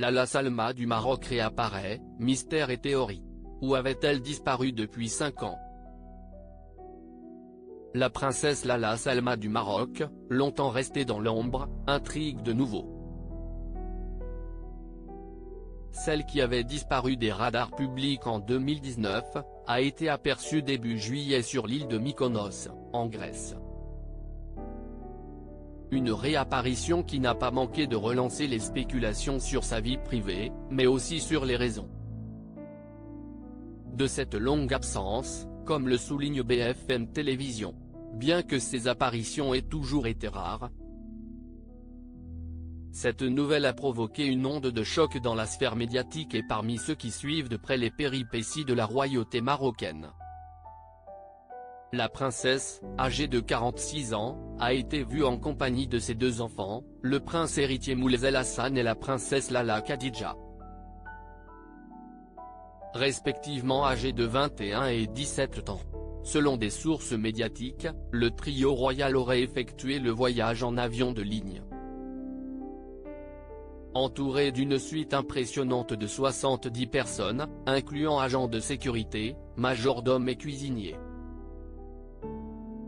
Lalla Salma du Maroc réapparaît, mystère et théorie. Où avait-elle disparu depuis 5 ans? La princesse Lalla Salma du Maroc, longtemps restée dans l'ombre, intrigue de nouveau. Celle qui avait disparu des radars publics en 2019, a été aperçue début juillet sur l'île de Mykonos, en Grèce. Une réapparition qui n'a pas manqué de relancer les spéculations sur sa vie privée, mais aussi sur les raisons de cette longue absence, comme le souligne BFM Télévision. Bien que ces apparitions aient toujours été rares, cette nouvelle a provoqué une onde de choc dans la sphère médiatique et parmi ceux qui suivent de près les péripéties de la royauté marocaine. La princesse, âgée de 46 ans, a été vue en compagnie de ses 2 enfants, le prince héritier Moulay El Hassan et la princesse Lalla Khadija. Respectivement âgés de 21 et 17 ans. Selon des sources médiatiques, le trio royal aurait effectué le voyage en avion de ligne. Entouré d'une suite impressionnante de 70 personnes, incluant agents de sécurité, majordomes et cuisiniers.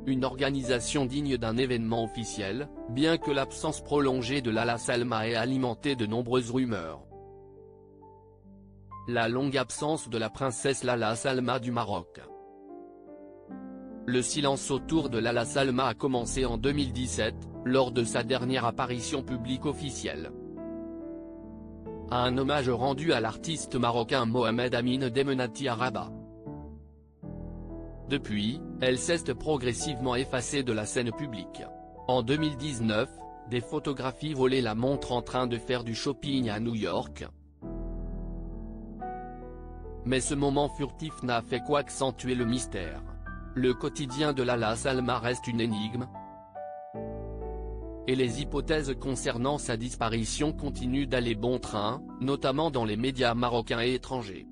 Une organisation digne d'un événement officiel, bien que l'absence prolongée de Lalla Salma ait alimenté de nombreuses rumeurs. La longue absence de la princesse Lalla Salma du Maroc. Le silence autour de Lalla Salma a commencé en 2017, lors de sa dernière apparition publique officielle. Un hommage rendu à l'artiste marocain Mohamed Amin Demenati à Rabat. Depuis, elle s'est progressivement effacée de la scène publique. En 2019, des photographies volées la montrent en train de faire du shopping à New York. Mais ce moment furtif n'a fait qu'accentuer le mystère. Le quotidien de Lalla Salma reste une énigme. Et les hypothèses concernant sa disparition continuent d'aller bon train, notamment dans les médias marocains et étrangers.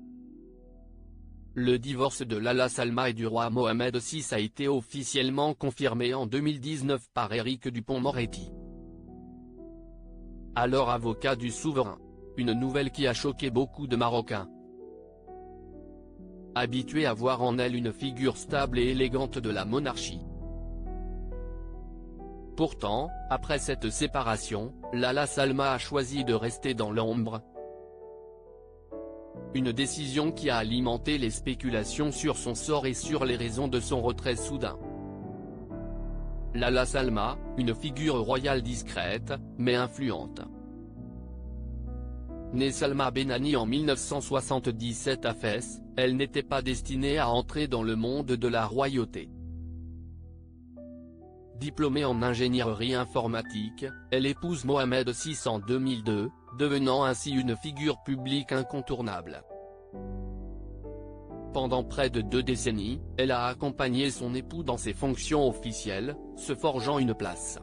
Le divorce de Lalla Salma et du roi Mohamed VI a été officiellement confirmé en 2019 par Éric Dupond-Moretti, alors avocat du souverain. Une nouvelle qui a choqué beaucoup de Marocains, habitués à voir en elle une figure stable et élégante de la monarchie. Pourtant, après cette séparation, Lalla Salma a choisi de rester dans l'ombre. Une décision qui a alimenté les spéculations sur son sort et sur les raisons de son retrait soudain. Lalla Salma, une figure royale discrète, mais influente. Née Salma Benani en 1977 à Fès, elle n'était pas destinée à entrer dans le monde de la royauté. Diplômée en ingénierie informatique, elle épouse Mohamed VI en 2002, devenant ainsi une figure publique incontournable. Pendant près de 2 décennies, elle a accompagné son époux dans ses fonctions officielles, se forgeant une place.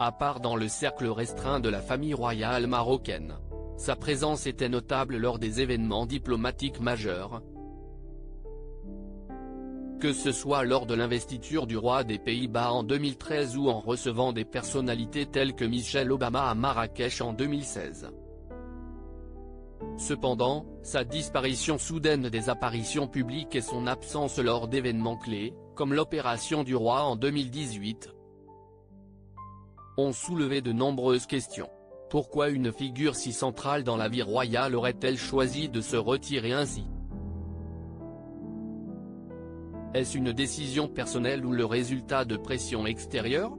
À part dans le cercle restreint de la famille royale marocaine, sa présence était notable lors des événements diplomatiques majeurs. Que ce soit lors de l'investiture du roi des Pays-Bas en 2013 ou en recevant des personnalités telles que Michelle Obama à Marrakech en 2016. Cependant, sa disparition soudaine des apparitions publiques et son absence lors d'événements clés, comme l'opération du roi en 2018, ont soulevé de nombreuses questions. Pourquoi une figure si centrale dans la vie royale aurait-elle choisi de se retirer ainsi? Est-ce une décision personnelle ou le résultat de pressions extérieures?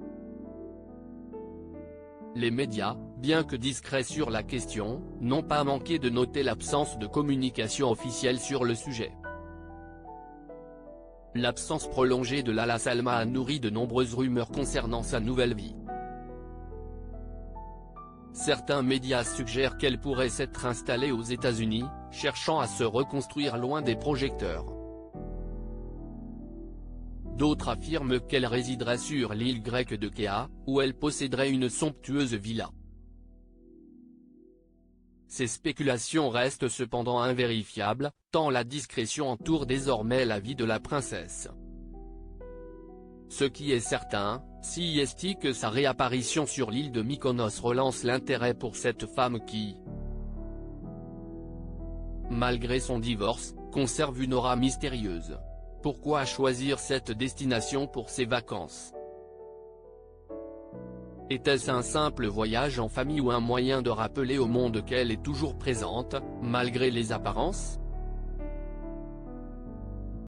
Les médias, bien que discrets sur la question, n'ont pas manqué de noter l'absence de communication officielle sur le sujet. L'absence prolongée de Lalla Salma a nourri de nombreuses rumeurs concernant sa nouvelle vie. Certains médias suggèrent qu'elle pourrait s'être installée aux États-Unis, cherchant à se reconstruire loin des projecteurs. D'autres affirment qu'elle résiderait sur l'île grecque de Kea, où elle posséderait une somptueuse villa. Ces spéculations restent cependant invérifiables, tant la discrétion entoure désormais la vie de la princesse. Ce qui est certain, Si est que sa réapparition sur l'île de Mykonos relance l'intérêt pour cette femme qui, malgré son divorce, conserve une aura mystérieuse. Pourquoi choisir cette destination pour ses vacances? Était-ce un simple voyage en famille ou un moyen de rappeler au monde qu'elle est toujours présente, malgré les apparences?